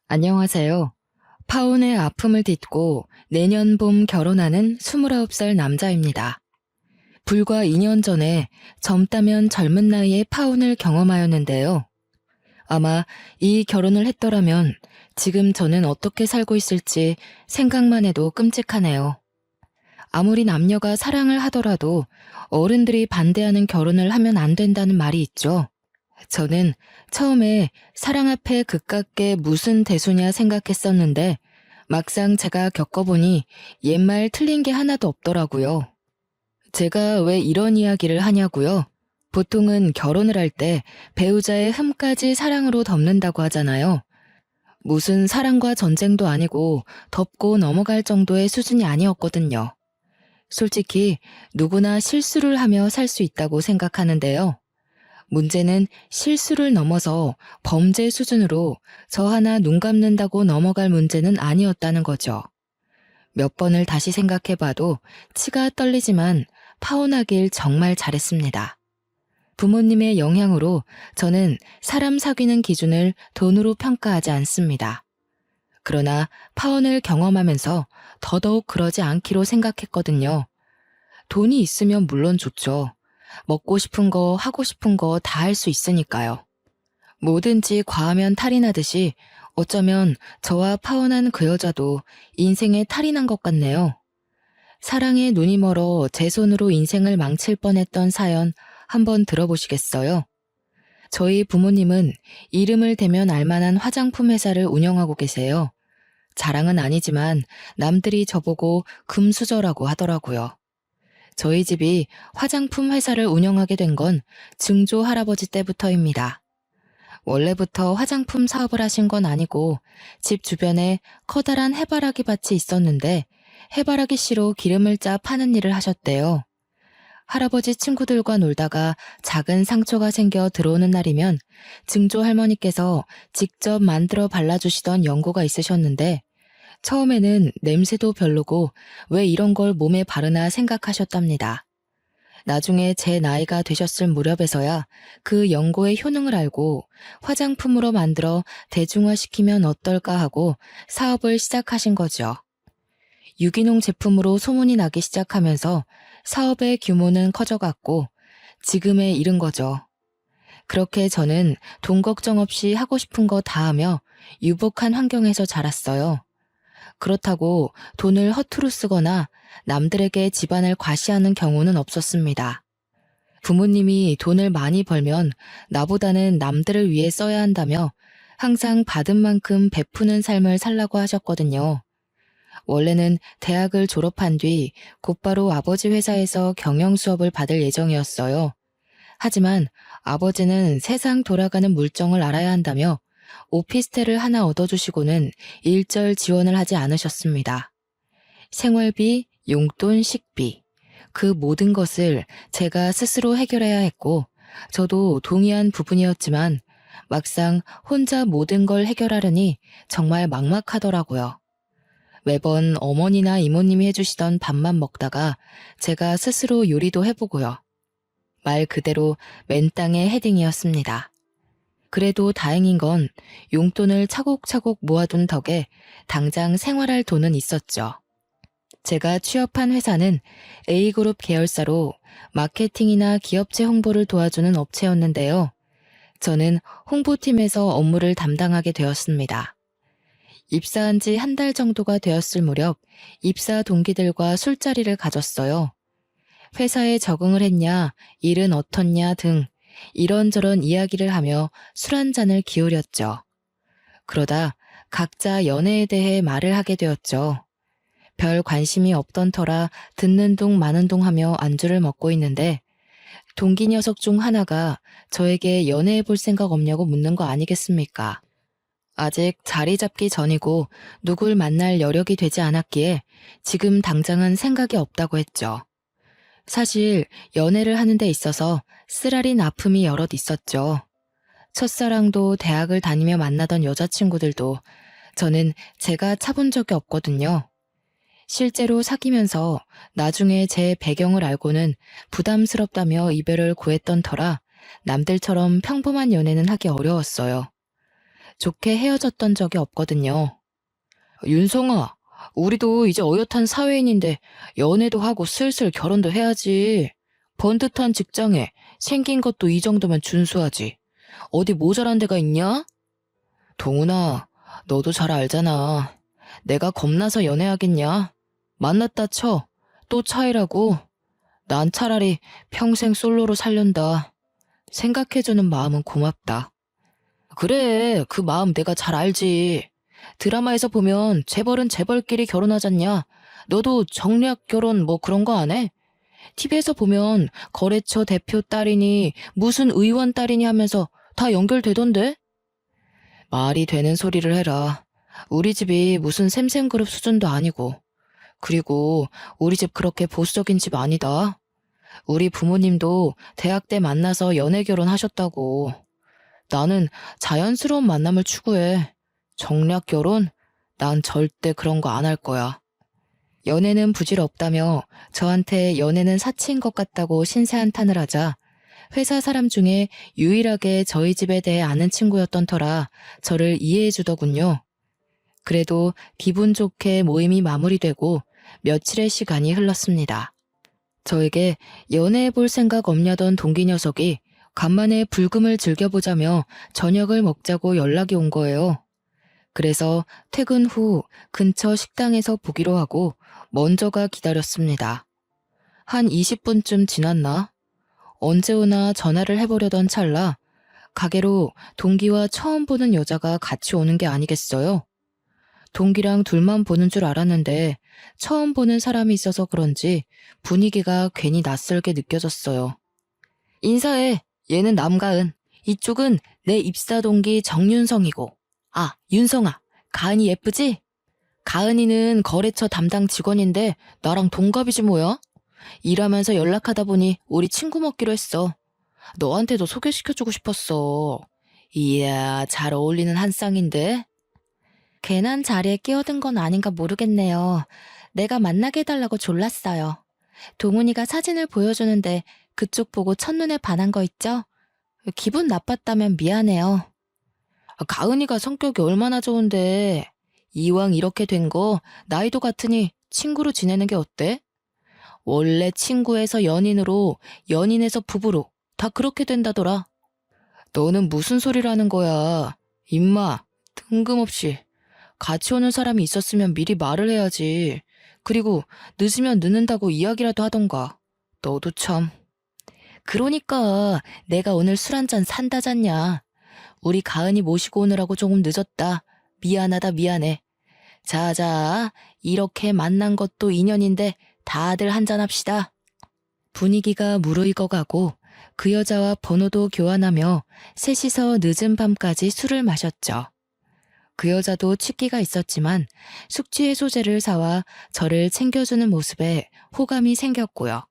안녕하세요. 파혼의 아픔을 딛고 내년 봄 결혼하는 29살 남자입니다. 불과 2년 전에 젊다면 젊은 나이에 파혼을 경험하였는데요. 아마 이 결혼을 했더라면 지금 저는 어떻게 살고 있을지 생각만 해도 끔찍하네요. 아무리 남녀가 사랑을 하더라도 어른들이 반대하는 결혼을 하면 안 된다는 말이 있죠. 저는 처음에 사랑 앞에 그깟게 무슨 대수냐 생각했었는데 막상 제가 겪어보니 옛말 틀린 게 하나도 없더라고요. 제가 왜 이런 이야기를 하냐고요? 보통은 결혼을 할 때 배우자의 흠까지 사랑으로 덮는다고 하잖아요. 무슨 사랑과 전쟁도 아니고 덮고 넘어갈 정도의 수준이 아니었거든요. 솔직히 누구나 실수를 하며 살 수 있다고 생각하는데요. 문제는 실수를 넘어서 범죄 수준으로 저 하나 눈 감는다고 넘어갈 문제는 아니었다는 거죠. 몇 번을 다시 생각해봐도 치가 떨리지만 파혼하길 정말 잘했습니다. 부모님의 영향으로 저는 사람 사귀는 기준을 돈으로 평가하지 않습니다. 그러나 파혼을 경험하면서 더더욱 그러지 않기로 생각했거든요. 돈이 있으면 물론 좋죠. 먹고 싶은 거, 하고 싶은 거 다 할 수 있으니까요. 뭐든지 과하면 탈이 나듯이 어쩌면 저와 파혼한 그 여자도 인생에 탈이 난 것 같네요. 사랑에 눈이 멀어 제 손으로 인생을 망칠 뻔했던 사연 한번 들어보시겠어요? 저희 부모님은 이름을 대면 알만한 화장품 회사를 운영하고 계세요. 자랑은 아니지만 남들이 저보고 금수저라고 하더라고요. 저희 집이 화장품 회사를 운영하게 된 건 증조 할아버지 때부터입니다. 원래부터 화장품 사업을 하신 건 아니고 집 주변에 커다란 해바라기 밭이 있었는데 해바라기 씨로 기름을 짜 파는 일을 하셨대요. 할아버지 친구들과 놀다가 작은 상처가 생겨 들어오는 날이면 증조 할머니께서 직접 만들어 발라주시던 연고가 있으셨는데 처음에는 냄새도 별로고 왜 이런 걸 몸에 바르나 생각하셨답니다. 나중에 제 나이가 되셨을 무렵에서야 그 연고의 효능을 알고 화장품으로 만들어 대중화시키면 어떨까 하고 사업을 시작하신 거죠. 유기농 제품으로 소문이 나기 시작하면서 사업의 규모는 커져갔고 지금에 이른 거죠. 그렇게 저는 돈 걱정 없이 하고 싶은 거 다 하며 유복한 환경에서 자랐어요. 그렇다고 돈을 허투루 쓰거나 남들에게 집안을 과시하는 경우는 없었습니다. 부모님이 돈을 많이 벌면 나보다는 남들을 위해 써야 한다며 항상 받은 만큼 베푸는 삶을 살라고 하셨거든요. 원래는 대학을 졸업한 뒤 곧바로 아버지 회사에서 경영 수업을 받을 예정이었어요. 하지만 아버지는 세상 돌아가는 물정을 알아야 한다며 오피스텔을 하나 얻어주시고는 일절 지원을 하지 않으셨습니다. 생활비, 용돈, 식비, 그 모든 것을 제가 스스로 해결해야 했고 저도 동의한 부분이었지만 막상 혼자 모든 걸 해결하려니 정말 막막하더라고요. 매번 어머니나 이모님이 해주시던 밥만 먹다가 제가 스스로 요리도 해보고요. 말 그대로 맨땅에 헤딩이었습니다. 그래도 다행인 건 용돈을 차곡차곡 모아둔 덕에 당장 생활할 돈은 있었죠. 제가 취업한 회사는 A그룹 계열사로 마케팅이나 기업체 홍보를 도와주는 업체였는데요. 저는 홍보팀에서 업무를 담당하게 되었습니다. 입사한 지 한 달 정도가 되었을 무렵 입사 동기들과 술자리를 가졌어요. 회사에 적응을 했냐, 일은 어떻냐 등 이런저런 이야기를 하며 술 한 잔을 기울였죠. 그러다 각자 연애에 대해 말을 하게 되었죠. 별 관심이 없던 터라 듣는 둥 마는 둥 하며 안주를 먹고 있는데 동기 녀석 중 하나가 저에게 연애해 볼 생각 없냐고 묻는 거 아니겠습니까? 아직 자리 잡기 전이고 누굴 만날 여력이 되지 않았기에 지금 당장은 생각이 없다고 했죠. 사실 연애를 하는 데 있어서 쓰라린 아픔이 여럿 있었죠. 첫사랑도 대학을 다니며 만나던 여자친구들도 저는 제가 차본 적이 없거든요. 실제로 사귀면서 나중에 제 배경을 알고는 부담스럽다며 이별을 고했던 터라 남들처럼 평범한 연애는 하기 어려웠어요. 좋게 헤어졌던 적이 없거든요. 윤성아, 우리도 이제 어엿한 사회인인데 연애도 하고 슬슬 결혼도 해야지. 번듯한 직장에 생긴 것도 이 정도면 준수하지. 어디 모자란 데가 있냐? 동훈아, 너도 잘 알잖아. 내가 겁나서 연애하겠냐? 만났다 쳐. 또 차이라고. 난 차라리 평생 솔로로 살련다. 생각해주는 마음은 고맙다. 그래, 그 마음 내가 잘 알지. 드라마에서 보면 재벌은 재벌끼리 결혼하잖냐. 너도 정략 결혼 뭐 그런 거 안 해? TV에서 보면 거래처 대표 딸이니 무슨 의원 딸이니 하면서 다 연결되던데? 말이 되는 소리를 해라. 우리 집이 무슨 샘샘그룹 수준도 아니고. 그리고 우리 집 그렇게 보수적인 집 아니다. 우리 부모님도 대학 때 만나서 연애 결혼하셨다고. 나는 자연스러운 만남을 추구해. 정략 결혼? 난 절대 그런 거 안 할 거야. 연애는 부질없다며 저한테 연애는 사치인 것 같다고 신세한탄을 하자 회사 사람 중에 유일하게 저희 집에 대해 아는 친구였던 터라 저를 이해해 주더군요. 그래도 기분 좋게 모임이 마무리되고 며칠의 시간이 흘렀습니다. 저에게 연애해 볼 생각 없냐던 동기 녀석이 간만에 불금을 즐겨보자며 저녁을 먹자고 연락이 온 거예요. 그래서 퇴근 후 근처 식당에서 보기로 하고 먼저가 기다렸습니다. 한 20분쯤 지났나? 언제 오나 전화를 해보려던 찰나 가게로 동기와 처음 보는 여자가 같이 오는 게 아니겠어요? 동기랑 둘만 보는 줄 알았는데 처음 보는 사람이 있어서 그런지 분위기가 괜히 낯설게 느껴졌어요. 인사해. 얘는 남가은. 이쪽은 내 입사 동기 정윤성이고. 아, 윤성아. 가은이 예쁘지? 가은이는 거래처 담당 직원인데 나랑 동갑이지 뭐야? 일하면서 연락하다 보니 우리 친구 먹기로 했어. 너한테도 소개시켜주고 싶었어. 이야, 잘 어울리는 한 쌍인데? 괜한 자리에 끼어든 건 아닌가 모르겠네요. 내가 만나게 해달라고 졸랐어요. 동훈이가 사진을 보여주는데 그쪽 보고 첫눈에 반한 거 있죠? 기분 나빴다면 미안해요. 가은이가 성격이 얼마나 좋은데 이왕 이렇게 된 거 나이도 같으니 친구로 지내는 게 어때? 원래 친구에서 연인으로, 연인에서 부부로 다 그렇게 된다더라. 너는 무슨 소리라는 거야? 임마, 뜬금없이. 같이 오는 사람이 있었으면 미리 말을 해야지. 그리고 늦으면 늦는다고 이야기라도 하던가. 너도 참. 그러니까 내가 오늘 술 한잔 산다잖냐. 우리 가은이 모시고 오느라고 조금 늦었다. 미안하다 미안해. 자자, 이렇게 만난 것도 인연인데 다들 한잔합시다. 분위기가 무르익어가고 그 여자와 번호도 교환하며 셋이서 늦은 밤까지 술을 마셨죠. 그 여자도 취기가 있었지만 숙취 해소제를 사와 저를 챙겨주는 모습에 호감이 생겼고요.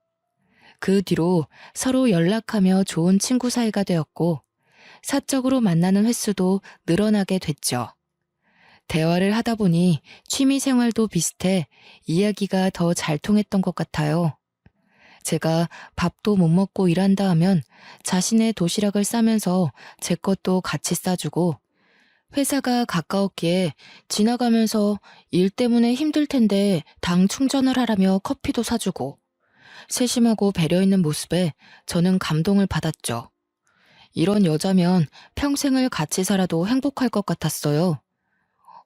그 뒤로 서로 연락하며 좋은 친구 사이가 되었고 사적으로 만나는 횟수도 늘어나게 됐죠. 대화를 하다 보니 취미 생활도 비슷해 이야기가 더 잘 통했던 것 같아요. 제가 밥도 못 먹고 일한다 하면 자신의 도시락을 싸면서 제 것도 같이 싸주고 회사가 가까웠기에 지나가면서 일 때문에 힘들 텐데 당 충전을 하라며 커피도 사주고 세심하고 배려 있는 모습에 저는 감동을 받았죠. 이런 여자면 평생을 같이 살아도 행복할 것 같았어요.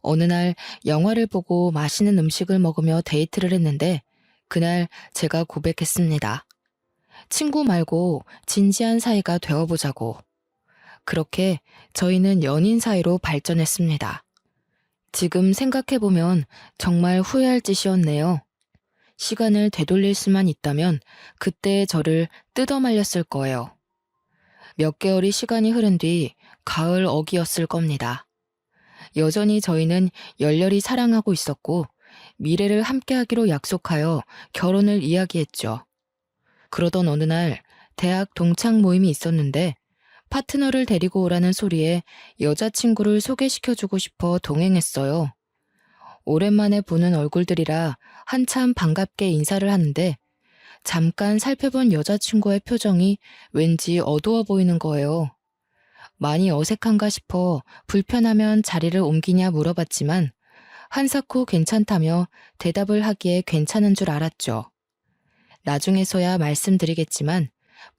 어느 날 영화를 보고 맛있는 음식을 먹으며 데이트를 했는데 그날 제가 고백했습니다. 친구 말고 진지한 사이가 되어보자고. 그렇게 저희는 연인 사이로 발전했습니다. 지금 생각해보면 정말 후회할 짓이었네요. 시간을 되돌릴 수만 있다면 그때 저를 뜯어말렸을 거예요. 몇 개월이 시간이 흐른 뒤 가을 어기였을 겁니다. 여전히 저희는 열렬히 사랑하고 있었고 미래를 함께하기로 약속하여 결혼을 이야기했죠. 그러던 어느 날 대학 동창 모임이 있었는데 파트너를 데리고 오라는 소리에 여자친구를 소개시켜주고 싶어 동행했어요. 오랜만에 보는 얼굴들이라 한참 반갑게 인사를 하는데 잠깐 살펴본 여자친구의 표정이 왠지 어두워 보이는 거예요. 많이 어색한가 싶어 불편하면 자리를 옮기냐 물어봤지만 한사코 괜찮다며 대답을 하기에 괜찮은 줄 알았죠. 나중에서야 말씀드리겠지만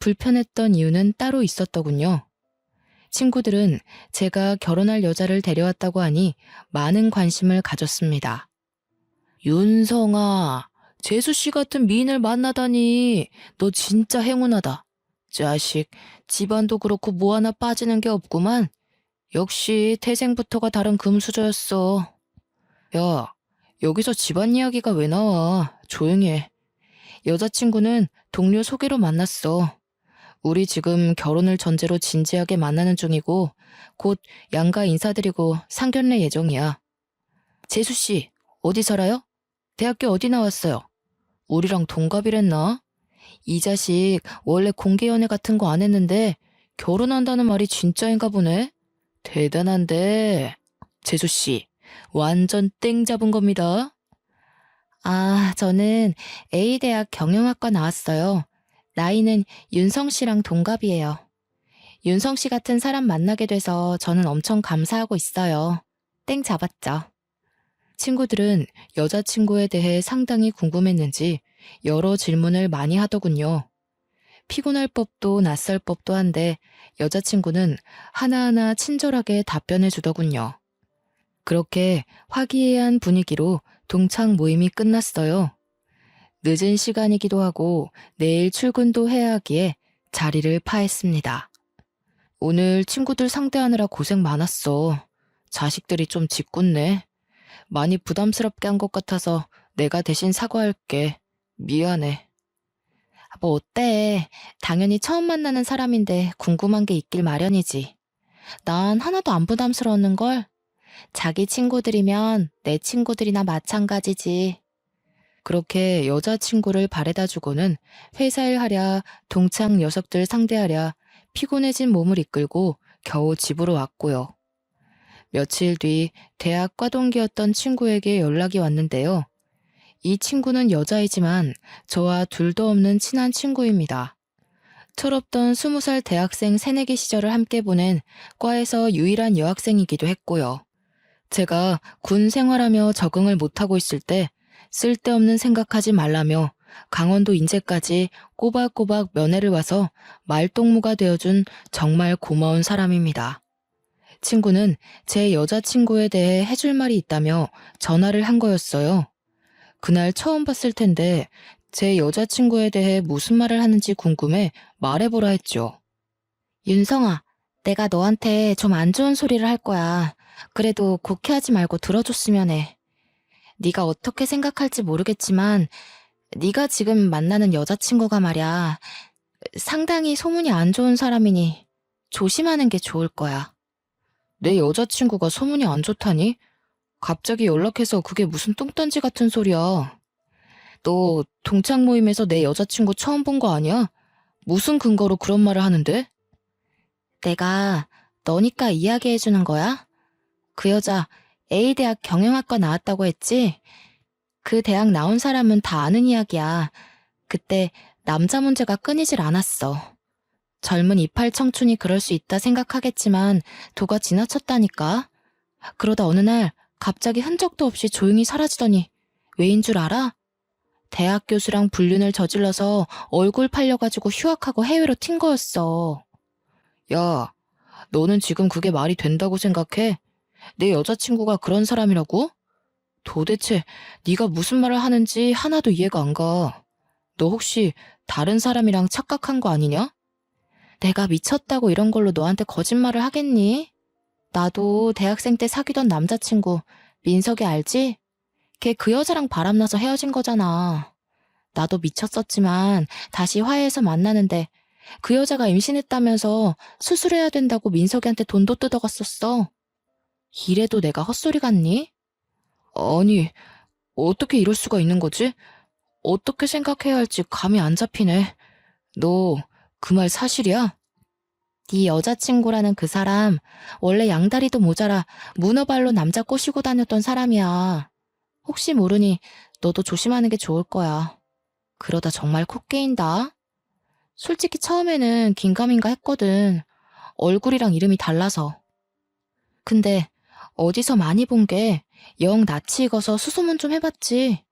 불편했던 이유는 따로 있었더군요. 친구들은 제가 결혼할 여자를 데려왔다고 하니 많은 관심을 가졌습니다. 윤성아, 재수씨 같은 미인을 만나다니 너 진짜 행운하다. 자식, 집안도 그렇고 뭐 하나 빠지는 게 없구만. 역시 태생부터가 다른 금수저였어. 야, 여기서 집안 이야기가 왜 나와? 조용히 해. 여자친구는 동료 소개로 만났어. 우리 지금 결혼을 전제로 진지하게 만나는 중이고 곧 양가 인사드리고 상견례 예정이야. 재수씨, 어디 살아요? 대학교 어디 나왔어요? 우리랑 동갑이랬나? 이 자식 원래 공개연애 같은 거 안 했는데 결혼한다는 말이 진짜인가 보네? 대단한데. 재수씨, 완전 땡 잡은 겁니다. 아, 저는 A대학 경영학과 나왔어요. 나이는 윤성 씨랑 동갑이에요. 윤성 씨 같은 사람 만나게 돼서 저는 엄청 감사하고 있어요. 땡 잡았죠. 친구들은 여자친구에 대해 상당히 궁금했는지 여러 질문을 많이 하더군요. 피곤할 법도 낯설 법도 한데 여자친구는 하나하나 친절하게 답변해 주더군요. 그렇게 화기애애한 분위기로 동창 모임이 끝났어요. 늦은 시간이기도 하고 내일 출근도 해야 하기에 자리를 파했습니다. 오늘 친구들 상대하느라 고생 많았어. 자식들이 좀 짓궂네. 많이 부담스럽게 한 것 같아서 내가 대신 사과할게. 미안해. 뭐 어때? 당연히 처음 만나는 사람인데 궁금한 게 있길 마련이지. 난 하나도 안 부담스러웠는걸? 자기 친구들이면 내 친구들이나 마찬가지지. 그렇게 여자친구를 바래다 주고는 회사 일 하랴 동창 녀석들 상대하랴 피곤해진 몸을 이끌고 겨우 집으로 왔고요. 며칠 뒤 대학 과동기였던 친구에게 연락이 왔는데요. 이 친구는 여자이지만 저와 둘도 없는 친한 친구입니다. 철없던 20살 대학생 새내기 시절을 함께 보낸 과에서 유일한 여학생이기도 했고요. 제가 군 생활하며 적응을 못하고 있을 때 쓸데없는 생각하지 말라며 강원도 인제까지 꼬박꼬박 면회를 와서 말동무가 되어준 정말 고마운 사람입니다. 친구는 제 여자친구에 대해 해줄 말이 있다며 전화를 한 거였어요. 그날 처음 봤을 텐데 제 여자친구에 대해 무슨 말을 하는지 궁금해 말해보라 했죠. 윤성아, 내가 너한테 좀 안 좋은 소리를 할 거야. 그래도 곡해하지 말고 들어줬으면 해. 네가 어떻게 생각할지 모르겠지만 네가 지금 만나는 여자친구가 말이야. 상당히 소문이 안 좋은 사람이니 조심하는 게 좋을 거야. 내 여자친구가 소문이 안 좋다니? 갑자기 연락해서 그게 무슨 뚱딴지 같은 소리야. 너 동창 모임에서 내 여자친구 처음 본 거 아니야? 무슨 근거로 그런 말을 하는데? 내가 너니까 이야기해주는 거야? 그 여자 A대학 경영학과 나왔다고 했지? 그 대학 나온 사람은 다 아는 이야기야. 그때 남자 문제가 끊이질 않았어. 젊은 이팔 청춘이 그럴 수 있다 생각하겠지만 도가 지나쳤다니까. 그러다 어느 날 갑자기 흔적도 없이 조용히 사라지더니 왜인 줄 알아? 대학 교수랑 불륜을 저질러서 얼굴 팔려가지고 휴학하고 해외로 튄 거였어. 야, 너는 지금 그게 말이 된다고 생각해? 내 여자친구가 그런 사람이라고? 도대체 네가 무슨 말을 하는지 하나도 이해가 안 가. 너 혹시 다른 사람이랑 착각한 거 아니냐? 내가 미쳤다고 이런 걸로 너한테 거짓말을 하겠니? 나도 대학생 때 사귀던 남자친구 민석이 알지? 걔 그 여자랑 바람나서 헤어진 거잖아. 나도 미쳤었지만 다시 화해해서 만나는데 그 여자가 임신했다면서 수술해야 된다고 민석이한테 돈도 뜯어갔었어. 이래도 내가 헛소리 같니? 아니, 어떻게 이럴 수가 있는 거지? 어떻게 생각해야 할지 감이 안 잡히네. 너 그 말 사실이야? 네 여자친구라는 그 사람 원래 양다리도 모자라 문어발로 남자 꼬시고 다녔던 사람이야. 혹시 모르니 너도 조심하는 게 좋을 거야. 그러다 정말 콕 깨인다. 솔직히 처음에는 긴가민가 했거든. 얼굴이랑 이름이 달라서. 근데 어디서 많이 본 게 영 낯이 익어서 수소문 좀 해봤지.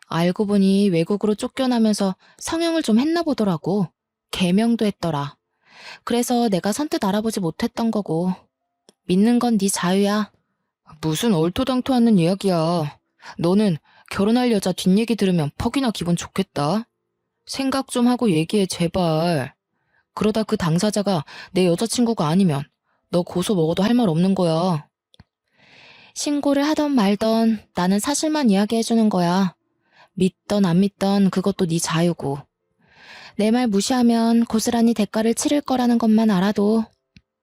알고 보니 외국으로 쫓겨나면서 성형을 좀 했나 보더라고. 개명도 했더라. 그래서 내가 선뜻 알아보지 못했던 거고. 믿는 건 네 자유야. 무슨 얼토당토 않는 이야기야. 너는 결혼할 여자 뒷얘기 들으면 퍽이나 기분 좋겠다. 생각 좀 하고 얘기해, 제발. 그러다 그 당사자가 내 여자친구가 아니면 너 고소 먹어도 할 말 없는 거야. 신고를 하던 말던 나는 사실만 이야기해주는 거야. 믿던 안 믿던 그것도 네 자유고. 내 말 무시하면 고스란히 대가를 치를 거라는 것만 알아도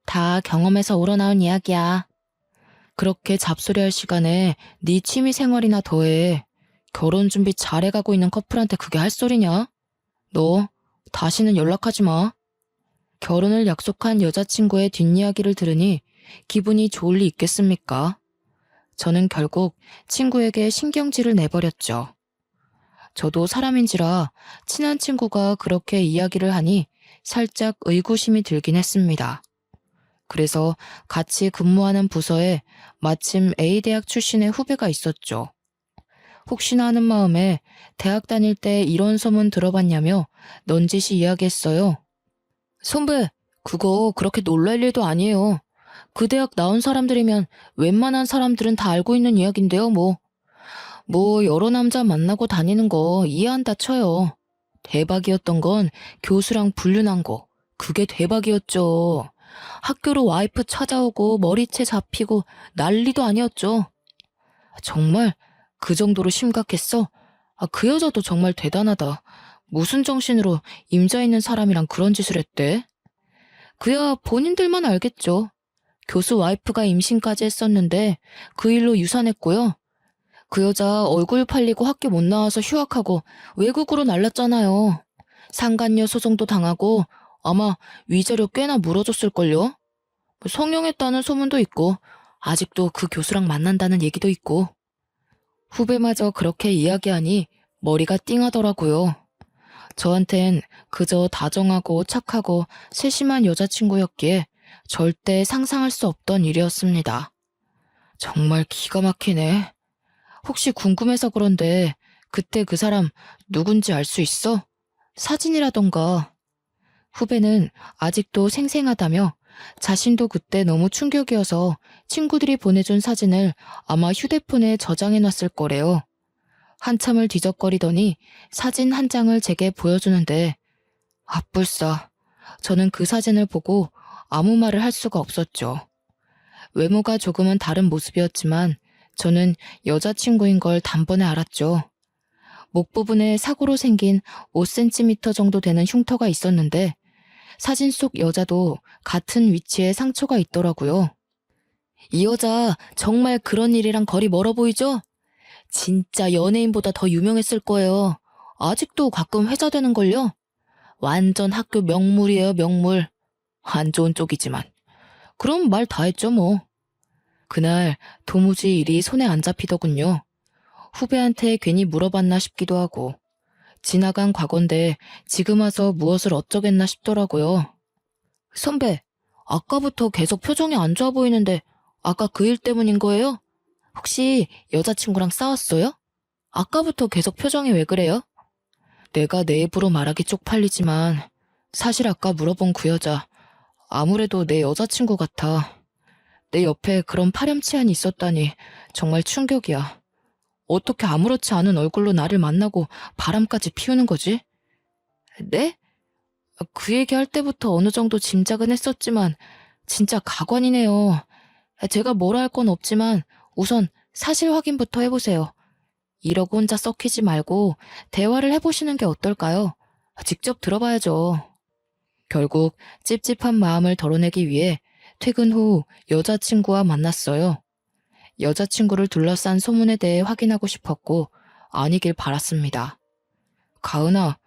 다 경험에서 우러나온 이야기야. 그렇게 잡소리할 시간에 네 취미 생활이나 더해. 결혼 준비 잘해가고 있는 커플한테 그게 할 소리냐? 너 다시는 연락하지 마. 결혼을 약속한 여자친구의 뒷이야기를 들으니 기분이 좋을 리 있겠습니까? 저는 결국 친구에게 신경질을 내버렸죠. 저도 사람인지라 친한 친구가 그렇게 이야기를 하니 살짝 의구심이 들긴 했습니다. 그래서 같이 근무하는 부서에 마침 A대학 출신의 후배가 있었죠. 혹시나 하는 마음에 대학 다닐 때 이런 소문 들어봤냐며 넌지시 이야기했어요. 선배, 그거 그렇게 놀랄 일도 아니에요. 그 대학 나온 사람들이면 웬만한 사람들은 다 알고 있는 이야기인데요, 뭐. 여러 남자 만나고 다니는 거 이해한다 쳐요. 대박이었던 건 교수랑 불륜한 거. 그게 대박이었죠. 학교로 와이프 찾아오고 머리채 잡히고 난리도 아니었죠. 정말 그 정도로 심각했어? 그 여자도 정말 대단하다. 무슨 정신으로 임자 있는 사람이랑 그런 짓을 했대? 그야 본인들만 알겠죠. 교수 와이프가 임신까지 했었는데 그 일로 유산했고요. 그 여자 얼굴 팔리고 학교 못 나와서 휴학하고 외국으로 날랐잖아요. 상간녀 소송도 당하고 아마 위자료 꽤나 물어줬을걸요. 성형했다는 소문도 있고 아직도 그 교수랑 만난다는 얘기도 있고. 후배마저 그렇게 이야기하니 머리가 띵하더라고요. 저한텐 그저 다정하고 착하고 세심한 여자친구였기에 절대 상상할 수 없던 일이었습니다. 정말 기가 막히네. 혹시 궁금해서 그런데 그때 그 사람 누군지 알 수 있어? 사진이라던가. 후배는 아직도 생생하다며 자신도 그때 너무 충격이어서 친구들이 보내준 사진을 아마 휴대폰에 저장해놨을 거래요. 한참을 뒤적거리더니 사진 한 장을 제게 보여주는데 아뿔싸. 저는 그 사진을 보고 아무 말을 할 수가 없었죠. 외모가 조금은 다른 모습이었지만 저는 여자친구인 걸 단번에 알았죠. 목 부분에 사고로 생긴 5cm 정도 되는 흉터가 있었는데 사진 속 여자도 같은 위치에 상처가 있더라고요. 이 여자 정말 그런 일이랑 거리 멀어 보이죠? 진짜 연예인보다 더 유명했을 거예요. 아직도 가끔 회자되는걸요? 완전 학교 명물이에요, 명물. 안 좋은 쪽이지만. 그럼 말 다 했죠, 뭐. 그날 도무지 일이 손에 안 잡히더군요. 후배한테 괜히 물어봤나 싶기도 하고. 지나간 과거인데 지금 와서 무엇을 어쩌겠나 싶더라고요. 선배, 아까부터 계속 표정이 안 좋아 보이는데 아까 그 일 때문인 거예요? 혹시 여자친구랑 싸웠어요? 아까부터 계속 표정이 왜 그래요? 내가 내 입으로 말하기 쪽팔리지만 사실 아까 물어본 그 여자 아무래도 내 여자친구 같아. 내 옆에 그런 파렴치한이 있었다니 정말 충격이야. 어떻게 아무렇지 않은 얼굴로 나를 만나고 바람까지 피우는 거지? 네? 그 얘기할 때부터 어느 정도 짐작은 했었지만 진짜 가관이네요. 제가 뭐라 할 건 없지만 우선 사실 확인부터 해보세요. 이러고 혼자 썩히지 말고 대화를 해보시는 게 어떨까요? 직접 들어봐야죠. 결국 찝찝한 마음을 덜어내기 위해 퇴근 후 여자친구와 만났어요. 여자친구를 둘러싼 소문에 대해 확인하고 싶었고 아니길 바랐습니다. 가은아,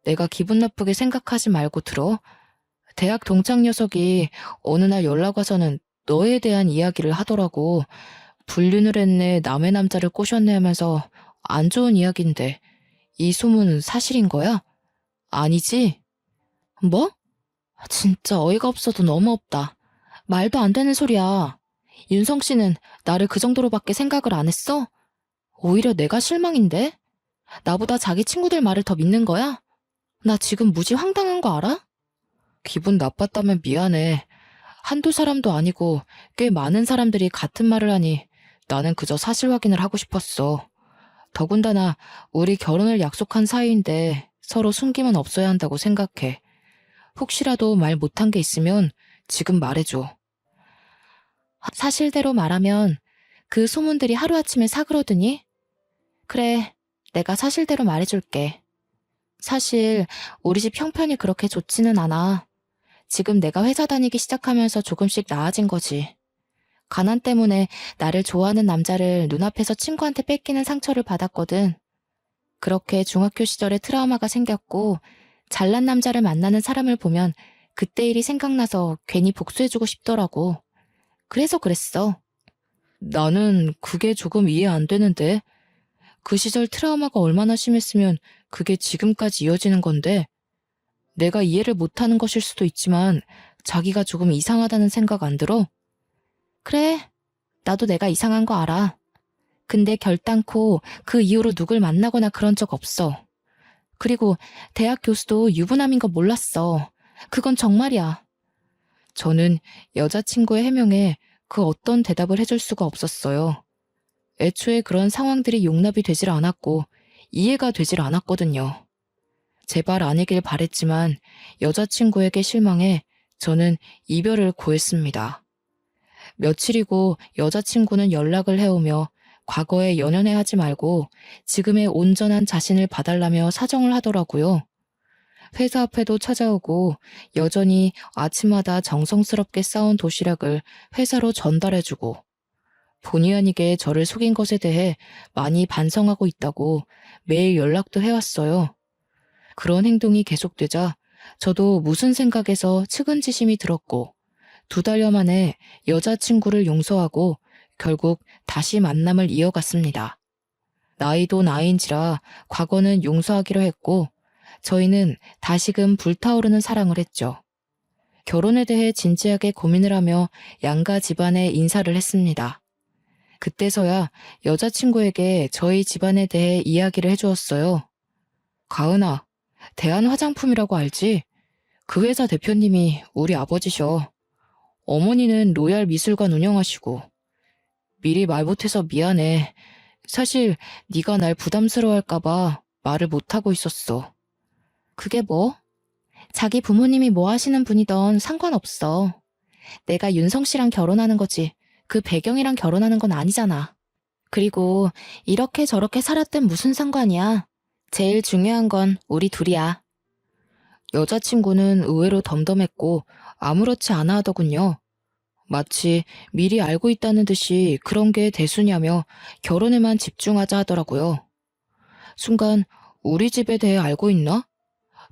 내가 기분 나쁘게 생각하지 말고 들어. 대학 동창 녀석이 어느 날 연락 와서는 너에 대한 이야기를 하더라고. 불륜을 했네, 남의 남자를 꼬셨네 하면서 안 좋은 이야기인데 이 소문은 사실인 거야? 아니지? 뭐? 진짜 어이가 없어도 너무 없다. 말도 안 되는 소리야. 윤성 씨는 나를 그 정도로밖에 생각을 안 했어? 오히려 내가 실망인데? 나보다 자기 친구들 말을 더 믿는 거야? 나 지금 무지 황당한 거 알아? 기분 나빴다면 미안해. 한두 사람도 아니고 꽤 많은 사람들이 같은 말을 하니 나는 그저 사실 확인을 하고 싶었어. 더군다나 우리 결혼을 약속한 사이인데 서로 숨김은 없어야 한다고 생각해. 혹시라도 말 못한 게 있으면 지금 말해줘. 사실대로 말하면 그 소문들이 하루아침에 사그러드니? 그래, 내가 사실대로 말해줄게. 사실 우리 집 형편이 그렇게 좋지는 않아. 지금 내가 회사 다니기 시작하면서 조금씩 나아진 거지. 가난 때문에 나를 좋아하는 남자를 눈앞에서 친구한테 뺏기는 상처를 받았거든. 그렇게 중학교 시절에 트라우마가 생겼고 잘난 남자를 만나는 사람을 보면 그때 일이 생각나서 괜히 복수해주고 싶더라고. 그래서 그랬어. 나는 그게 조금 이해 안 되는데. 그 시절 트라우마가 얼마나 심했으면 그게 지금까지 이어지는 건데. 내가 이해를 못하는 것일 수도 있지만 자기가 조금 이상하다는 생각 안 들어? 그래, 나도 내가 이상한 거 알아. 근데 결단코 그 이후로 누굴 만나거나 그런 적 없어. 그리고 대학 교수도 유부남인 거 몰랐어. 그건 정말이야. 저는 여자친구의 해명에 그 어떤 대답을 해줄 수가 없었어요. 애초에 그런 상황들이 용납이 되질 않았고 이해가 되질 않았거든요. 제발 아니길 바랬지만 여자친구에게 실망해 저는 이별을 고했습니다. 며칠이고 여자친구는 연락을 해오며 과거에 연연해하지 말고 지금의 온전한 자신을 봐달라며 사정을 하더라고요. 회사 앞에도 찾아오고 여전히 아침마다 정성스럽게 싸운 도시락을 회사로 전달해주고 본의 아니게 저를 속인 것에 대해 많이 반성하고 있다고 매일 연락도 해왔어요. 그런 행동이 계속되자 저도 무슨 생각에서 측은지심이 들었고 2달여 만에 여자친구를 용서하고 결국 다시 만남을 이어갔습니다. 나이도 나이인지라 과거는 용서하기로 했고 저희는 다시금 불타오르는 사랑을 했죠. 결혼에 대해 진지하게 고민을 하며 양가 집안에 인사를 했습니다. 그때서야 여자친구에게 저희 집안에 대해 이야기를 해주었어요. 가은아, 대한화장품이라고 알지? 그 회사 대표님이 우리 아버지셔. 어머니는 로얄 미술관 운영하시고. 미리 말 못해서 미안해. 사실 네가 날 부담스러워할까봐 말을 못하고 있었어. 그게 뭐? 자기 부모님이 뭐 하시는 분이던 상관없어. 내가 윤성 씨랑 결혼하는 거지. 그 배경이랑 결혼하는 건 아니잖아. 그리고 이렇게 저렇게 살았든 무슨 상관이야. 제일 중요한 건 우리 둘이야. 여자친구는 의외로 덤덤했고 아무렇지 않아 하더군요. 마치 미리 알고 있다는 듯이 그런 게 대수냐며 결혼에만 집중하자 하더라고요. 순간 우리 집에 대해 알고 있나?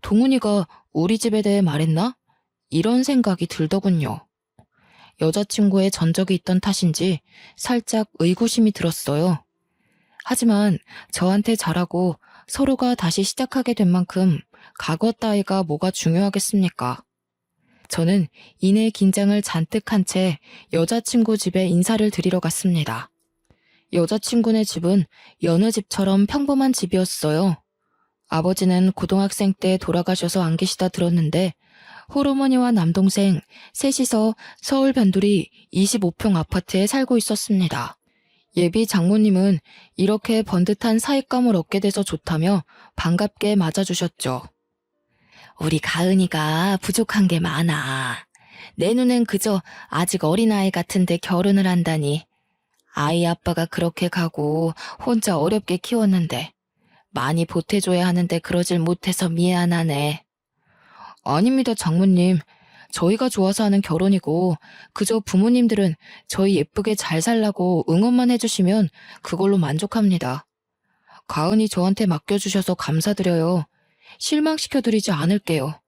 동훈이가 우리 집에 대해 말했나? 이런 생각이 들더군요. 여자친구의 전적이 있던 탓인지 살짝 의구심이 들었어요. 하지만 저한테 잘하고 서로가 다시 시작하게 된 만큼 과거 따위가 뭐가 중요하겠습니까? 저는 이내 긴장을 잔뜩 한 채 여자친구 집에 인사를 드리러 갔습니다. 여자친구네 집은 여느 집처럼 평범한 집이었어요. 아버지는 고등학생 때 돌아가셔서 안 계시다 들었는데 홀어머니와 남동생 셋이서 서울 변두리 25평 아파트에 살고 있었습니다. 예비 장모님은 이렇게 번듯한 사윗감을 얻게 돼서 좋다며 반갑게 맞아주셨죠. 우리 가은이가 부족한 게 많아. 내 눈엔 그저 아직 어린아이 같은데 결혼을 한다니. 아이 아빠가 그렇게 가고 혼자 어렵게 키웠는데 많이 보태줘야 하는데 그러질 못해서 미안하네. 아닙니다, 장모님. 저희가 좋아서 하는 결혼이고 그저 부모님들은 저희 예쁘게 잘 살라고 응원만 해주시면 그걸로 만족합니다. 가은이 저한테 맡겨주셔서 감사드려요. 실망시켜드리지 않을게요.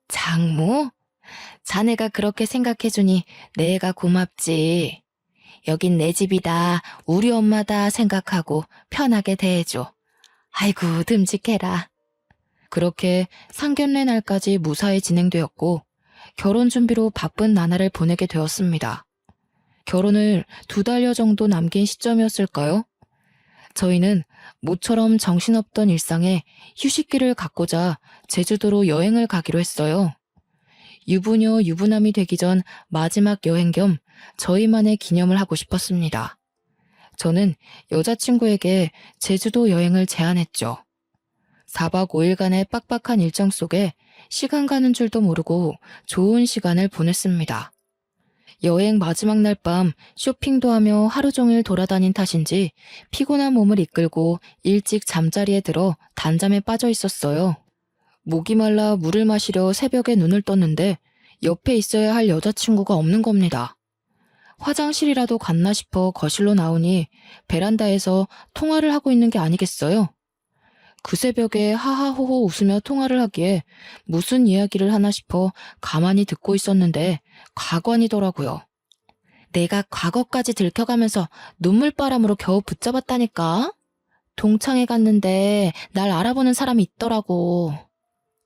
장모? 자네가 그렇게 생각해주니 내가 고맙지. 여긴 내 집이다, 우리 엄마다 생각하고 편하게 대해줘. 아이고, 듬직해라. 그렇게 상견례 날까지 무사히 진행되었고 결혼 준비로 바쁜 나날을 보내게 되었습니다. 결혼을 2달여 정도 남긴 시점이었을까요? 저희는 모처럼 정신없던 일상에 휴식기를 갖고자 제주도로 여행을 가기로 했어요. 유부녀 유부남이 되기 전 마지막 여행 겸 저희만의 기념을 하고 싶었습니다. 저는 여자친구에게 제주도 여행을 제안했죠. 4박 5일간의 빡빡한 일정 속에 시간 가는 줄도 모르고 좋은 시간을 보냈습니다. 여행 마지막 날 밤 쇼핑도 하며 하루 종일 돌아다닌 탓인지 피곤한 몸을 이끌고 일찍 잠자리에 들어 단잠에 빠져 있었어요. 목이 말라 물을 마시려 새벽에 눈을 떴는데 옆에 있어야 할 여자친구가 없는 겁니다. 화장실이라도 갔나 싶어 거실로 나오니 베란다에서 통화를 하고 있는 게 아니겠어요? 그 새벽에 하하호호 웃으며 통화를 하기에 무슨 이야기를 하나 싶어 가만히 듣고 있었는데 가관이더라고요. 내가 과거까지 들켜가면서 눈물바람으로 겨우 붙잡았다니까? 동창회 갔는데 날 알아보는 사람이 있더라고.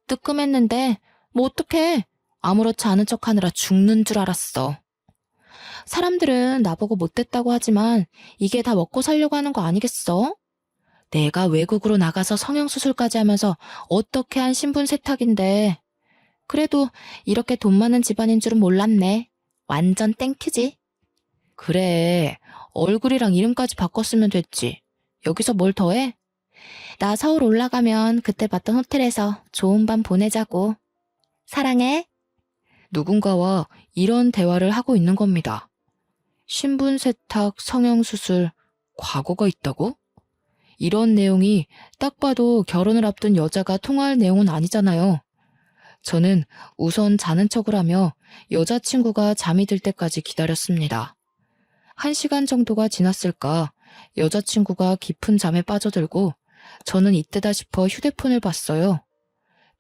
뜨끔했는데 뭐 어떡해. 아무렇지 않은 척하느라 죽는 줄 알았어. 사람들은 나보고 못됐다고 하지만 이게 다 먹고 살려고 하는 거 아니겠어? 내가 외국으로 나가서 성형수술까지 하면서 어떻게 한 신분 세탁인데. 그래도 이렇게 돈 많은 집안인 줄은 몰랐네. 완전 땡큐지. 그래, 얼굴이랑 이름까지 바꿨으면 됐지. 여기서 뭘 더해? 나 서울 올라가면 그때 봤던 호텔에서 좋은 밤 보내자고. 사랑해. 누군가와 이런 대화를 하고 있는 겁니다. 신분 세탁, 성형수술, 과거가 있다고? 이런 내용이 딱 봐도 결혼을 앞둔 여자가 통화할 내용은 아니잖아요. 저는 우선 자는 척을 하며 여자친구가 잠이 들 때까지 기다렸습니다. 1시간 정도가 지났을까 여자친구가 깊은 잠에 빠져들고 저는 이때다 싶어 휴대폰을 봤어요.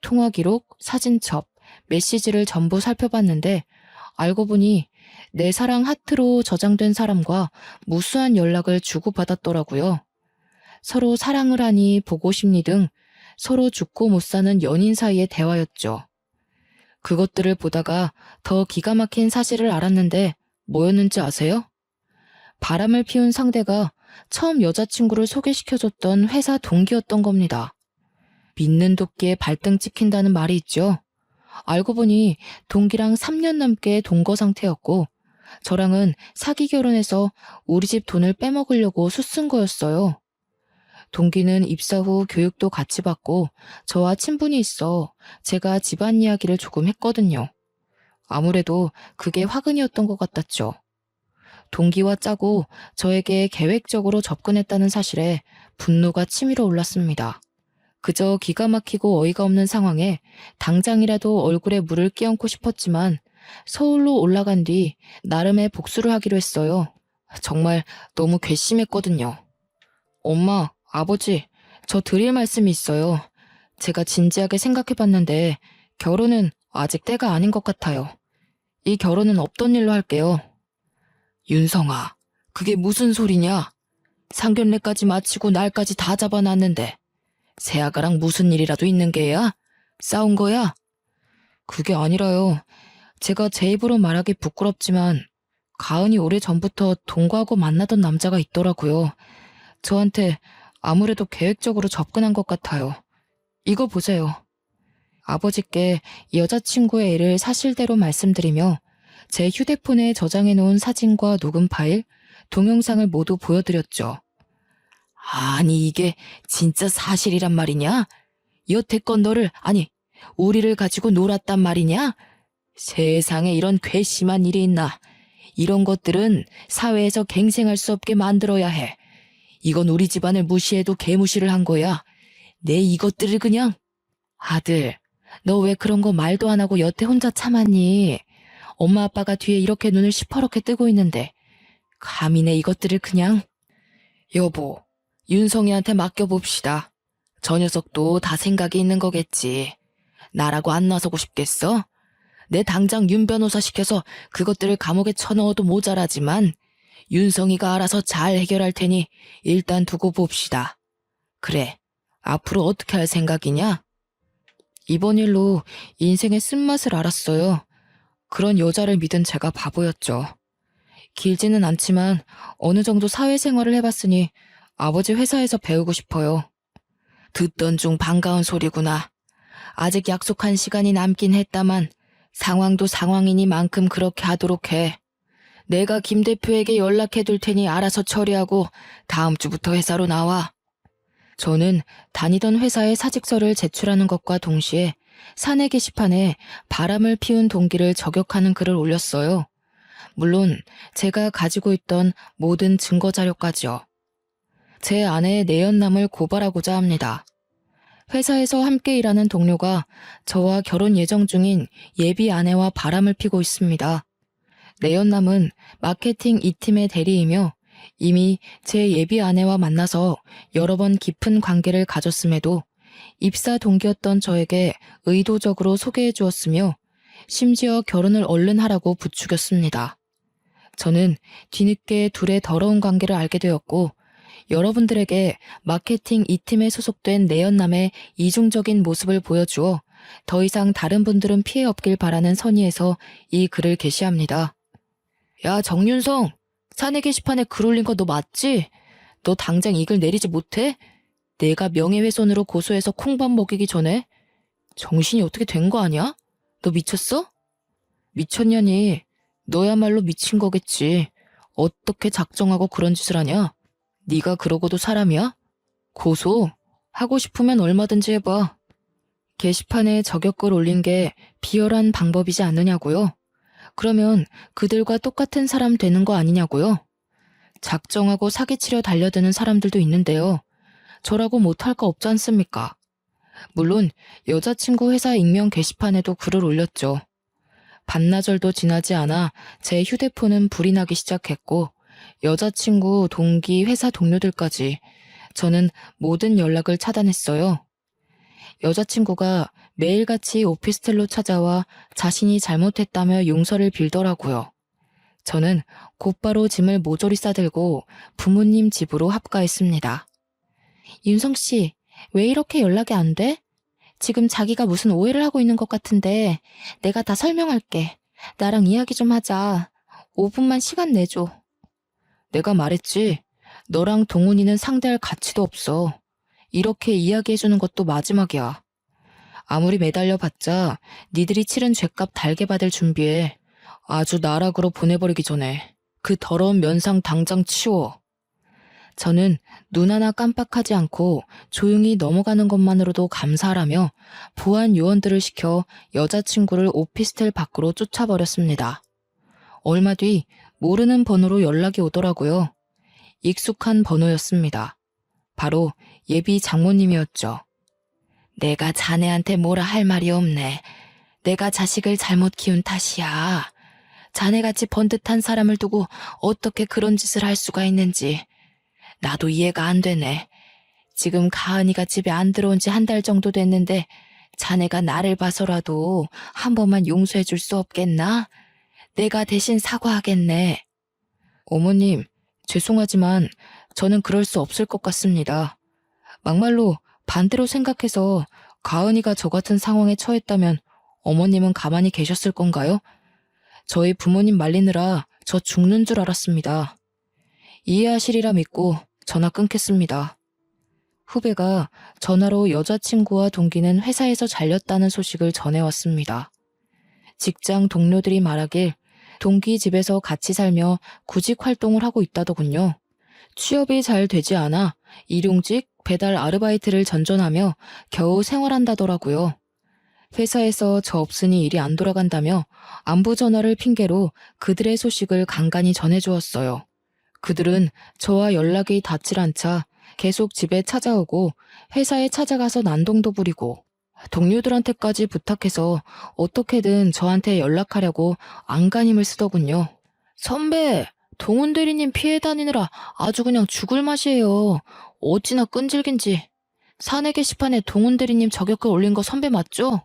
통화 기록, 사진첩, 메시지를 전부 살펴봤는데 알고 보니 내 사랑 하트로 저장된 사람과 무수한 연락을 주고받았더라고요. 서로 사랑을 하니 보고 싶니 등 서로 죽고 못 사는 연인 사이의 대화였죠. 그것들을 보다가 더 기가 막힌 사실을 알았는데 뭐였는지 아세요? 바람을 피운 상대가 처음 여자친구를 소개시켜줬던 회사 동기였던 겁니다. 믿는 도끼에 발등 찍힌다는 말이 있죠. 알고 보니 동기랑 3년 넘게 동거 상태였고 저랑은 사기 결혼해서 우리 집 돈을 빼먹으려고 수쓴 거였어요. 동기는 입사 후 교육도 같이 받고 저와 친분이 있어 제가 집안 이야기를 조금 했거든요. 아무래도 그게 화근이었던 것 같았죠. 동기와 짜고 저에게 계획적으로 접근했다는 사실에 분노가 치밀어 올랐습니다. 그저 기가 막히고 어이가 없는 상황에 당장이라도 얼굴에 물을 끼얹고 싶었지만 서울로 올라간 뒤 나름의 복수를 하기로 했어요. 정말 너무 괘씸했거든요. 엄마, 아버지, 저 드릴 말씀이 있어요. 제가 진지하게 생각해봤는데 결혼은 아직 때가 아닌 것 같아요. 이 결혼은 없던 일로 할게요. 윤성아, 그게 무슨 소리냐? 상견례까지 마치고 날까지 다 잡아놨는데 새아가랑 무슨 일이라도 있는 게야? 싸운 거야? 그게 아니라요. 제가 제 입으로 말하기 부끄럽지만 가은이 오래전부터 동거하고 만나던 남자가 있더라고요. 저한테 아무래도 계획적으로 접근한 것 같아요. 이거 보세요. 아버지께 여자친구의 일을 사실대로 말씀드리며 제 휴대폰에 저장해놓은 사진과 녹음 파일, 동영상을 모두 보여드렸죠. 아니 이게 진짜 사실이란 말이냐? 여태껏 너를, 아니 우리를 가지고 놀았단 말이냐? 세상에 이런 괘씸한 일이 있나? 이런 것들은 사회에서 갱생할 수 없게 만들어야 해. 이건 우리 집안을 무시해도 개무시를 한 거야. 내 이것들을 그냥. 아들, 너 왜 그런 거 말도 안 하고 여태 혼자 참았니? 엄마 아빠가 뒤에 이렇게 눈을 시퍼렇게 뜨고 있는데 감히 내 이것들을 그냥. 여보, 윤성이한테 맡겨봅시다. 저 녀석도 다 생각이 있는 거겠지. 나라고 안 나서고 싶겠어? 내 당장 윤 변호사 시켜서 그것들을 감옥에 쳐넣어도 모자라지만 윤성이가 알아서 잘 해결할 테니 일단 두고 봅시다. 그래, 앞으로 어떻게 할 생각이냐? 이번 일로 인생의 쓴맛을 알았어요. 그런 여자를 믿은 제가 바보였죠. 길지는 않지만 어느 정도 사회생활을 해봤으니 아버지 회사에서 배우고 싶어요. 듣던 중 반가운 소리구나. 아직 약속한 시간이 남긴 했다만 상황도 상황이니만큼 그렇게 하도록 해. 내가 김 대표에게 연락해둘 테니 알아서 처리하고 다음 주부터 회사로 나와. 저는 다니던 회사에 사직서를 제출하는 것과 동시에 사내 게시판에 바람을 피운 동기를 저격하는 글을 올렸어요. 물론 제가 가지고 있던 모든 증거 자료까지요. 제 아내의 내연남을 고발하고자 합니다. 회사에서 함께 일하는 동료가 저와 결혼 예정 중인 예비 아내와 바람을 피고 있습니다. 내연남은 마케팅 2팀의 대리이며 이미 제 예비 아내와 만나서 여러 번 깊은 관계를 가졌음에도 입사 동기였던 저에게 의도적으로 소개해 주었으며 심지어 결혼을 얼른 하라고 부추겼습니다. 저는 뒤늦게 둘의 더러운 관계를 알게 되었고 여러분들에게 마케팅 2팀에 소속된 내연남의 이중적인 모습을 보여주어 더 이상 다른 분들은 피해 없길 바라는 선의에서 이 글을 게시합니다. 야, 정윤성! 사내 게시판에 글 올린 거 너 맞지? 너 당장 이 글 내리지 못해? 내가 명예훼손으로 고소해서 콩밥 먹이기 전에? 정신이 어떻게 된 거 아니야? 너 미쳤어? 미쳤냐니? 너야말로 미친 거겠지. 어떻게 작정하고 그런 짓을 하냐? 네가 그러고도 사람이야? 고소? 하고 싶으면 얼마든지 해봐. 게시판에 저격글 올린 게 비열한 방법이지 않느냐고요? 그러면 그들과 똑같은 사람 되는 거 아니냐고요? 작정하고 사기치려 달려드는 사람들도 있는데요. 저라고 못할 거 없지 않습니까? 물론 여자친구 회사 익명 게시판에도 글을 올렸죠. 반나절도 지나지 않아 제 휴대폰은 불이 나기 시작했고 여자친구, 동기, 회사 동료들까지 저는 모든 연락을 차단했어요. 여자친구가 매일같이 오피스텔로 찾아와 자신이 잘못했다며 용서를 빌더라고요. 저는 곧바로 짐을 모조리 싸들고 부모님 집으로 합가했습니다. 윤성씨, 왜 이렇게 연락이 안 돼? 지금 자기가 무슨 오해를 하고 있는 것 같은데 내가 다 설명할게. 나랑 이야기 좀 하자. 5분만 시간 내줘. 내가 말했지. 너랑 동훈이는 상대할 가치도 없어. 이렇게 이야기해주는 것도 마지막이야. 아무리 매달려봤자 니들이 치른 죗값 달게 받을 준비해. 아주 나락으로 보내버리기 전에 그 더러운 면상 당장 치워. 저는 눈 하나 깜빡하지 않고 조용히 넘어가는 것만으로도 감사하라며 보안 요원들을 시켜 여자친구를 오피스텔 밖으로 쫓아버렸습니다. 얼마 뒤 모르는 번호로 연락이 오더라고요. 익숙한 번호였습니다. 바로 예비 장모님이었죠. 내가 자네한테 뭐라 할 말이 없네. 내가 자식을 잘못 키운 탓이야. 자네같이 번듯한 사람을 두고 어떻게 그런 짓을 할 수가 있는지 나도 이해가 안 되네. 지금 가은이가 집에 안 들어온 지 한 달 정도 됐는데 자네가 나를 봐서라도 한 번만 용서해 줄 수 없겠나? 내가 대신 사과하겠네. 어머님, 죄송하지만 저는 그럴 수 없을 것 같습니다. 막말로 반대로 생각해서 가은이가 저 같은 상황에 처했다면 어머님은 가만히 계셨을 건가요? 저희 부모님 말리느라 저 죽는 줄 알았습니다. 이해하시리라 믿고 전화 끊겠습니다. 후배가 전화로 여자친구와 동기는 회사에서 잘렸다는 소식을 전해왔습니다. 직장 동료들이 말하길 동기 집에서 같이 살며 구직 활동을 하고 있다더군요. 취업이 잘 되지 않아 일용직 배달 아르바이트를 전전하며 겨우 생활한다더라고요. 회사에서 저 없으니 일이 안 돌아간다며 안부 전화를 핑계로 그들의 소식을 간간히 전해주었어요. 그들은 저와 연락이 닿질 않자 계속 집에 찾아오고 회사에 찾아가서 난동도 부리고 동료들한테까지 부탁해서 어떻게든 저한테 연락하려고 안간힘을 쓰더군요. 선배, 동훈 대리님 피해 다니느라 아주 그냥 죽을 맛이에요. 어찌나 끈질긴지. 사내 게시판에 동훈 대리님 저격글 올린 거 선배 맞죠?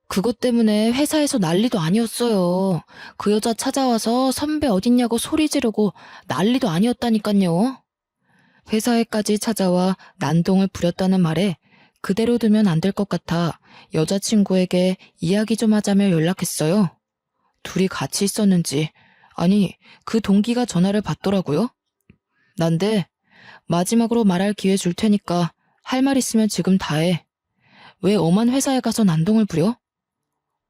그것 때문에 회사에서 난리도 아니었어요. 그 여자 찾아와서 선배 어딨냐고 소리 지르고 난리도 아니었다니깐요. 회사에까지 찾아와 난동을 부렸다는 말에 그대로 두면 안 될 것 같아 여자친구에게 이야기 좀 하자며 연락했어요. 둘이 같이 있었는지, 아니, 그 동기가 전화를 받더라고요. 난데 마지막으로 말할 기회 줄 테니까 할 말 있으면 지금 다 해. 왜 엄한 회사에 가서 난동을 부려?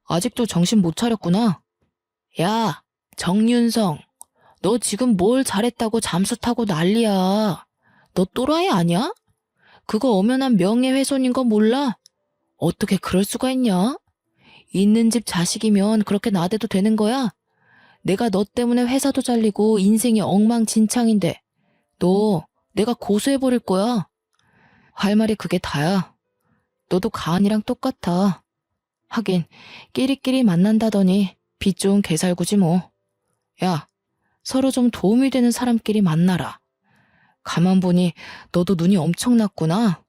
아직도 정신 못 차렸구나. 야, 정윤성, 너 지금 뭘 잘했다고 잠수 타고 난리야. 너 또라이 아니야? 그거 엄연한 명예훼손인 거 몰라? 어떻게 그럴 수가 있냐? 있는 집 자식이면 그렇게 나대도 되는 거야? 내가 너 때문에 회사도 잘리고 인생이 엉망진창인데 너 내가 고소해버릴 거야. 할 말이 그게 다야. 너도 가은이랑 똑같아. 하긴 끼리끼리 만난다더니 빚 좋은 개살구지 뭐. 야, 서로 좀 도움이 되는 사람끼리 만나라. 가만 보니 너도 눈이 엄청났구나.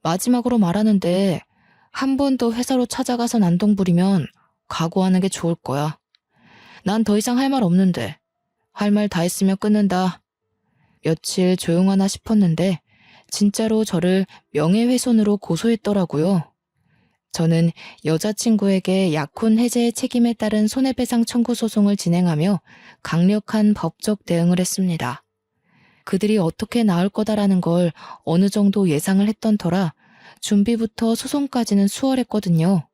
마지막으로 말하는데 한 번 더 회사로 찾아가서 난동 부리면 각오하는 게 좋을 거야. 난 더 이상 할 말 없는데. 할 말 다 했으면 끊는다. 며칠 조용하나 싶었는데 진짜로 저를 명예훼손으로 고소했더라고요. 저는 여자친구에게 약혼 해제의 책임에 따른 손해배상 청구 소송을 진행하며 강력한 법적 대응을 했습니다. 그들이 어떻게 나올 거다라는 걸 어느 정도 예상을 했던 터라 준비부터 소송까지는 수월했거든요.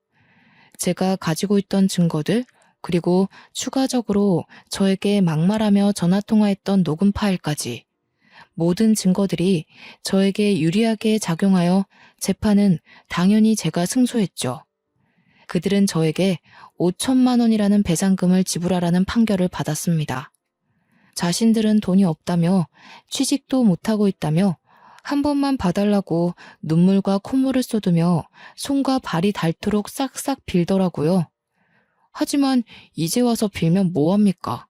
제가 가지고 있던 증거들, 그리고 추가적으로 저에게 막말하며 전화통화했던 녹음 파일까지 모든 증거들이 저에게 유리하게 작용하여 재판은 당연히 제가 승소했죠. 그들은 저에게 5천만 원이라는 배상금을 지불하라는 판결을 받았습니다. 자신들은 돈이 없다며 취직도 못하고 있다며 한 번만 봐달라고 눈물과 콧물을 쏟으며 손과 발이 닳도록 싹싹 빌더라고요. 하지만 이제 와서 빌면 뭐합니까?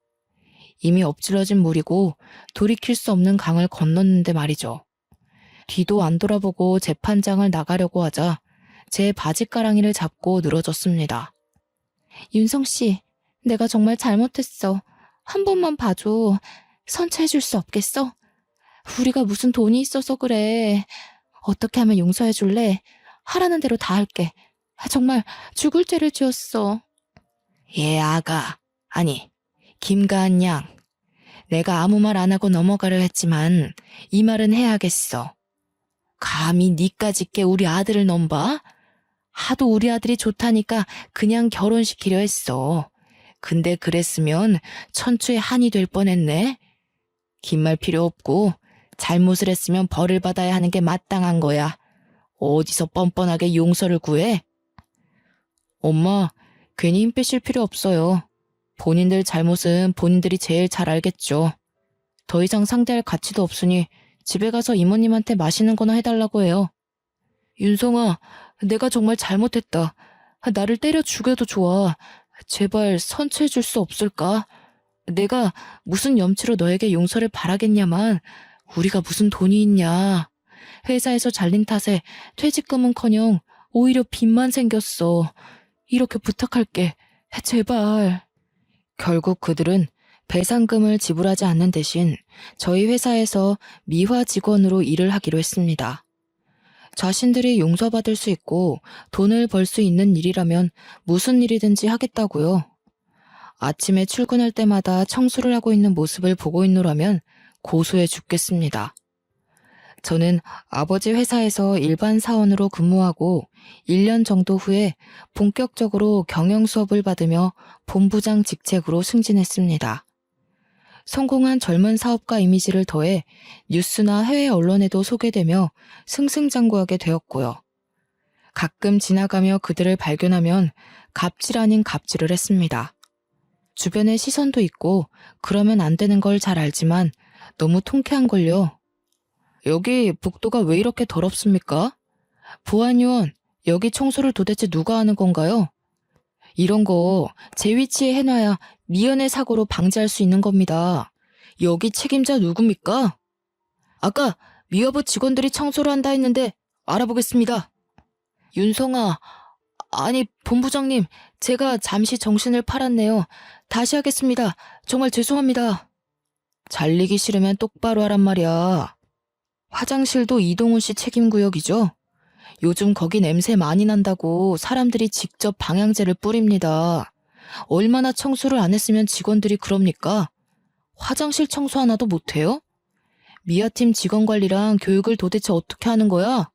이미 엎질러진 물이고 돌이킬 수 없는 강을 건넜는데 말이죠. 뒤도 안 돌아보고 재판장을 나가려고 하자 제 바지가랑이를 잡고 늘어졌습니다. 윤성 씨, 내가 정말 잘못했어. 한 번만 봐줘. 선처해줄 수 없겠어? 우리가 무슨 돈이 있어서 그래. 어떻게 하면 용서해줄래? 하라는 대로 다 할게. 정말 죽을 죄를 지었어. 예, 아가. 아니, 김가은 양. 내가 아무 말 안 하고 넘어가려 했지만 이 말은 해야겠어. 감히 니까짓 게 우리 아들을 넘봐? 하도 우리 아들이 좋다니까 그냥 결혼시키려 했어. 근데 그랬으면 천추의 한이 될 뻔했네. 긴 말 필요 없고 잘못을 했으면 벌을 받아야 하는 게 마땅한 거야. 어디서 뻔뻔하게 용서를 구해? 엄마, 괜히 힘 빼실 필요 없어요. 본인들 잘못은 본인들이 제일 잘 알겠죠. 더 이상 상대할 가치도 없으니 집에 가서 이모님한테 맛있는 거나 해달라고 해요. 윤성아, 내가 정말 잘못했다. 나를 때려 죽여도 좋아. 제발 선처해줄 수 없을까? 내가 무슨 염치로 너에게 용서를 바라겠냐만 우리가 무슨 돈이 있냐. 회사에서 잘린 탓에 퇴직금은커녕 오히려 빚만 생겼어. 이렇게 부탁할게. 제발. 결국 그들은 배상금을 지불하지 않는 대신 저희 회사에서 미화 직원으로 일을 하기로 했습니다. 자신들이 용서받을 수 있고 돈을 벌 수 있는 일이라면 무슨 일이든지 하겠다고요. 아침에 출근할 때마다 청소를 하고 있는 모습을 보고 있노라면 고소해 죽겠습니다. 저는 아버지 회사에서 일반 사원으로 근무하고 1년 정도 후에 본격적으로 경영 수업을 받으며 본부장 직책으로 승진했습니다. 성공한 젊은 사업가 이미지를 더해 뉴스나 해외 언론에도 소개되며 승승장구하게 되었고요. 가끔 지나가며 그들을 발견하면 갑질 아닌 갑질을 했습니다. 주변에 시선도 있고 그러면 안 되는 걸 잘 알지만 너무 통쾌한걸요. 여기 복도가 왜 이렇게 더럽습니까? 보안요원, 여기 청소를 도대체 누가 하는 건가요? 이런 거 제 위치에 해놔야 미연의 사고로 방지할 수 있는 겁니다. 여기 책임자 누굽니까? 아까 미화부 직원들이 청소를 한다 했는데 알아보겠습니다. 윤성아, 아니 본부장님, 제가 잠시 정신을 팔았네요. 다시 하겠습니다. 정말 죄송합니다. 잘리기 싫으면 똑바로 하란 말이야. 화장실도 이동훈 씨 책임구역이죠? 요즘 거기 냄새 많이 난다고 사람들이 직접 방향제를 뿌립니다. 얼마나 청소를 안 했으면 직원들이 그럽니까? 화장실 청소 하나도 못해요? 미아팀 직원 관리랑 교육을 도대체 어떻게 하는 거야?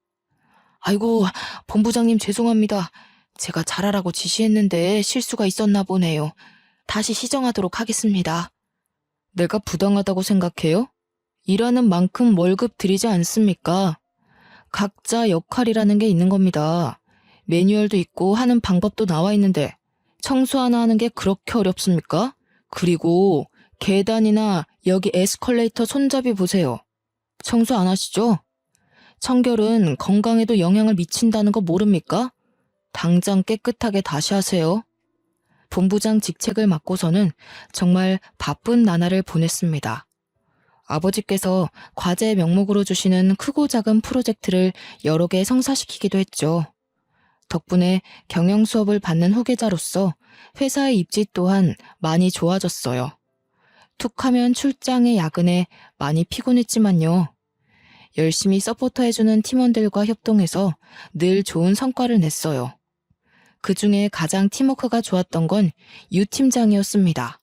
아이고, 본부장님 죄송합니다. 제가 잘하라고 지시했는데 실수가 있었나 보네요. 다시 시정하도록 하겠습니다. 내가 부당하다고 생각해요? 일하는 만큼 월급 드리지 않습니까? 각자 역할이라는 게 있는 겁니다. 매뉴얼도 있고 하는 방법도 나와 있는데 청소 하나 하는 게 그렇게 어렵습니까? 그리고 계단이나 여기 에스컬레이터 손잡이 보세요. 청소 안 하시죠? 청결은 건강에도 영향을 미친다는 거 모릅니까? 당장 깨끗하게 다시 하세요. 본부장 직책을 맡고서는 정말 바쁜 나날을 보냈습니다. 아버지께서 과제 명목으로 주시는 크고 작은 프로젝트를 여러 개 성사시키기도 했죠. 덕분에 경영 수업을 받는 후계자로서 회사의 입지 또한 많이 좋아졌어요. 툭하면 출장에 야근에 많이 피곤했지만요. 열심히 서포터해주는 팀원들과 협동해서 늘 좋은 성과를 냈어요. 그 중에 가장 팀워크가 좋았던 건 유 팀장이었습니다.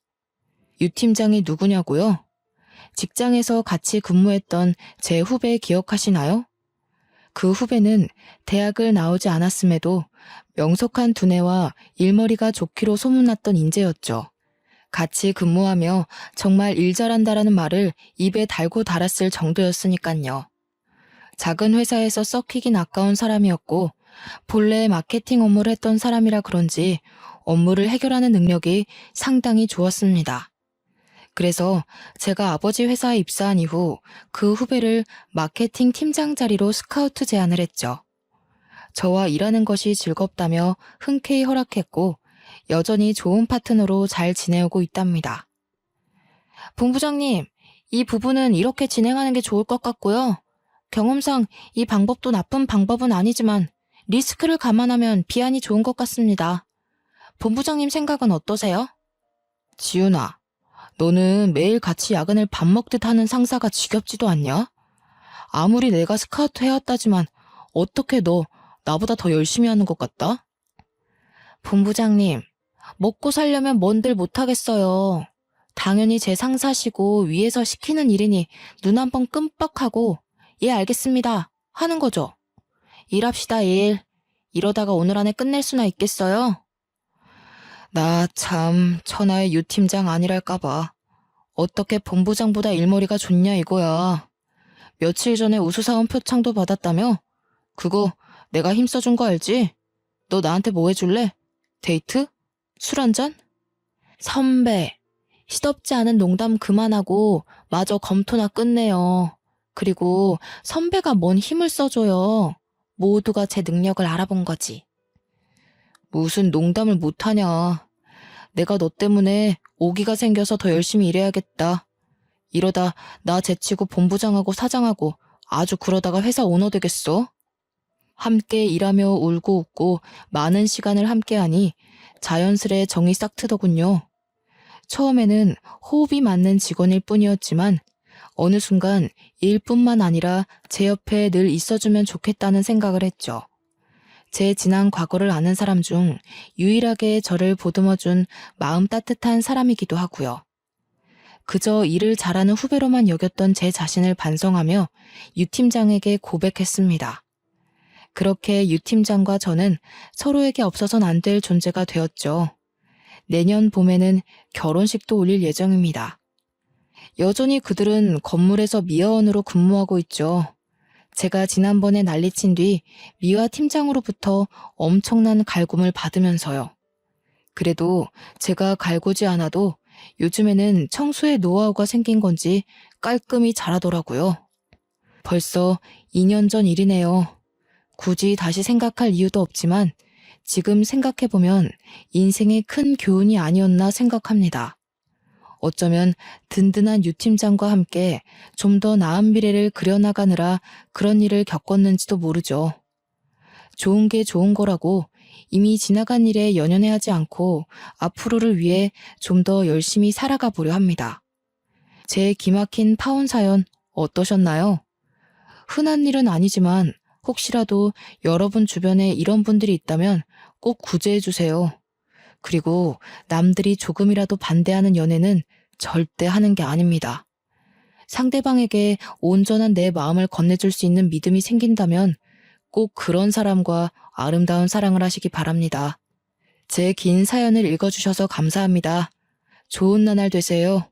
유 팀장이 누구냐고요? 직장에서 같이 근무했던 제 후배 기억하시나요? 그 후배는 대학을 나오지 않았음에도 명석한 두뇌와 일머리가 좋기로 소문났던 인재였죠. 같이 근무하며 정말 일 잘한다라는 말을 입에 달고 달았을 정도였으니깐요. 작은 회사에서 썩히긴 아까운 사람이었고 본래 마케팅 업무를 했던 사람이라 그런지 업무를 해결하는 능력이 상당히 좋았습니다. 그래서 제가 아버지 회사에 입사한 이후 그 후배를 마케팅 팀장 자리로 스카우트 제안을 했죠. 저와 일하는 것이 즐겁다며 흔쾌히 허락했고 여전히 좋은 파트너로 잘 지내오고 있답니다. 본부장님, 이 부분은 이렇게 진행하는 게 좋을 것 같고요. 경험상 이 방법도 나쁜 방법은 아니지만 리스크를 감안하면 비안이 좋은 것 같습니다. 본부장님 생각은 어떠세요? 지윤아, 너는 매일 같이 야근을 밥 먹듯 하는 상사가 지겹지도 않냐? 아무리 내가 스카우트 해왔다지만 어떻게 너 나보다 더 열심히 하는 것 같다? 본부장님, 먹고 살려면 뭔들 못하겠어요. 당연히 제 상사시고 위에서 시키는 일이니 눈 한 번 끔뻑하고 예 알겠습니다 하는 거죠. 일합시다 일. 이러다가 오늘 안에 끝낼 수나 있겠어요? 나 참 천하의 유 팀장 아니랄까봐. 어떻게 본부장보다 일머리가 좋냐 이거야. 며칠 전에 우수사원 표창도 받았다며? 그거 내가 힘써준 거 알지? 너 나한테 뭐 해줄래? 데이트? 술 한잔? 선배, 시덥지 않은 농담 그만하고 마저 검토나 끝내요. 그리고 선배가 뭔 힘을 써줘요. 모두가 제 능력을 알아본 거지. 무슨 농담을 못하냐. 내가 너 때문에 오기가 생겨서 더 열심히 일해야겠다. 이러다 나 제치고 본부장하고 사장하고 아주 그러다가 회사 오너 되겠어. 함께 일하며 울고 웃고 많은 시간을 함께하니 자연스레 정이 싹 트더군요. 처음에는 호흡이 맞는 직원일 뿐이었지만 어느 순간 일뿐만 아니라 제 옆에 늘 있어주면 좋겠다는 생각을 했죠. 제 지난 과거를 아는 사람 중 유일하게 저를 보듬어준 마음 따뜻한 사람이기도 하고요. 그저 일을 잘하는 후배로만 여겼던 제 자신을 반성하며 유 팀장에게 고백했습니다. 그렇게 유 팀장과 저는 서로에게 없어선 안 될 존재가 되었죠. 내년 봄에는 결혼식도 올릴 예정입니다. 여전히 그들은 건물에서 미화원으로 근무하고 있죠. 제가 지난번에 난리친 뒤 미화 팀장으로부터 엄청난 갈굼을 받으면서요. 그래도 제가 갈구지 않아도 요즘에는 청소의 노하우가 생긴 건지 깔끔히 잘하더라고요. 벌써 2년 전 일이네요. 굳이 다시 생각할 이유도 없지만 지금 생각해보면 인생의 큰 교훈이 아니었나 생각합니다. 어쩌면 든든한 유 팀장과 함께 좀 더 나은 미래를 그려나가느라 그런 일을 겪었는지도 모르죠. 좋은 게 좋은 거라고 이미 지나간 일에 연연해하지 않고 앞으로를 위해 좀 더 열심히 살아가 보려 합니다. 제 기막힌 파혼 사연 어떠셨나요? 흔한 일은 아니지만 혹시라도 여러분 주변에 이런 분들이 있다면 꼭 구제해 주세요. 그리고 남들이 조금이라도 반대하는 연애는 절대 하는 게 아닙니다. 상대방에게 온전한 내 마음을 건네줄 수 있는 믿음이 생긴다면 꼭 그런 사람과 아름다운 사랑을 하시기 바랍니다. 제 긴 사연을 읽어주셔서 감사합니다. 좋은 나날 되세요.